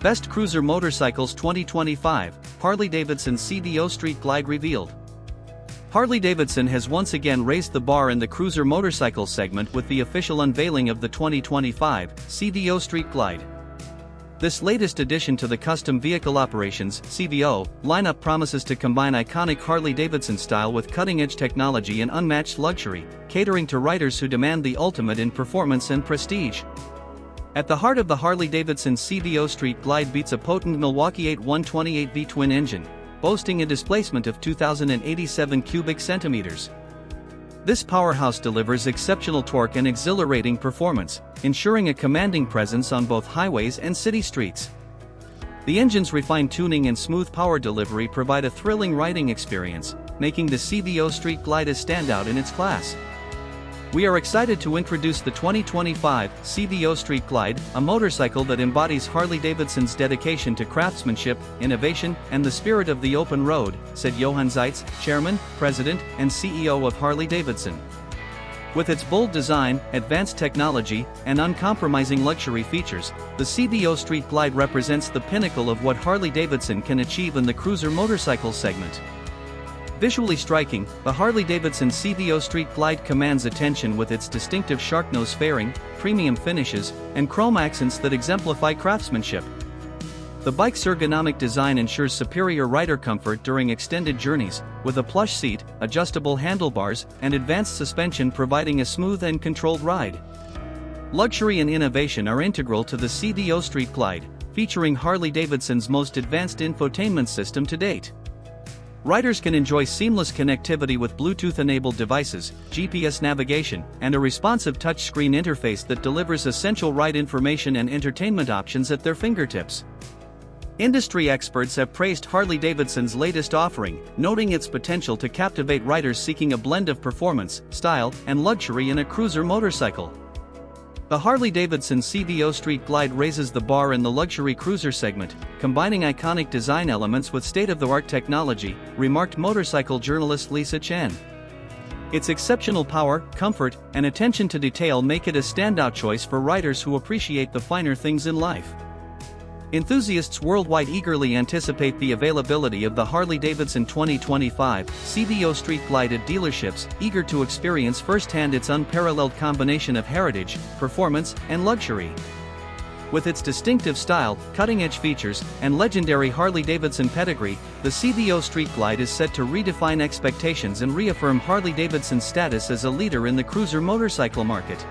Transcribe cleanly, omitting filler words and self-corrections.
Best Cruiser Motorcycles 2025, Harley Davidson CVO Street Glide revealed. Harley Davidson has once again raised the bar in the cruiser motorcycle segment with the official unveiling of the 2025 CVO Street Glide. This latest addition to the Custom Vehicle Operations (CVO) lineup promises to combine iconic Harley Davidson style with cutting-edge technology and unmatched luxury, catering to riders who demand the ultimate in performance and prestige. At the heart of the Harley Davidson CVO Street Glide beats a potent Milwaukee 8128V twin engine, boasting a displacement of 2,087 cubic centimeters. This powerhouse delivers exceptional torque and exhilarating performance, ensuring a commanding presence on both highways and city streets. The engine's refined tuning and smooth power delivery provide a thrilling riding experience, making the CVO Street Glide a standout in its class. We are excited to introduce the 2025 CVO Street Glide, a motorcycle that embodies Harley Davidson's dedication to craftsmanship, innovation, and the spirit of the open road, said Johann Zeitz, Chairman, President, and CEO of Harley Davidson. With its bold design, advanced technology, and uncompromising luxury features, the CVO Street Glide represents the pinnacle of what Harley Davidson can achieve in the cruiser motorcycle segment. Visually striking, the Harley Davidson CVO Street Glide commands attention with its distinctive shark nose fairing, premium finishes, and chrome accents that exemplify craftsmanship. The bike's ergonomic design ensures superior rider comfort during extended journeys, with a plush seat, adjustable handlebars, and advanced suspension providing a smooth and controlled ride. Luxury and innovation are integral to the CVO Street Glide, featuring Harley Davidson's most advanced infotainment system to date. Riders can enjoy seamless connectivity with Bluetooth-enabled devices, GPS navigation, and a responsive touchscreen interface that delivers essential ride information and entertainment options at their fingertips. Industry experts have praised Harley Davidson's latest offering, noting its potential to captivate riders seeking a blend of performance, style, and luxury in a cruiser motorcycle. The Harley Davidson CVO Street Glide raises the bar in the luxury cruiser segment, combining iconic design elements with state-of-the-art technology, remarked motorcycle journalist Lisa Chen. Its exceptional power, comfort, and attention to detail make it a standout choice for riders who appreciate the finer things in life. Enthusiasts worldwide eagerly anticipate the availability of the Harley Davidson 2025 CVO Street Glide at dealerships, eager to experience firsthand its unparalleled combination of heritage, performance, and luxury. With its distinctive style, cutting-edge features, and legendary Harley Davidson pedigree, the CVO Street Glide is set to redefine expectations and reaffirm Harley Davidson's status as a leader in the cruiser motorcycle market.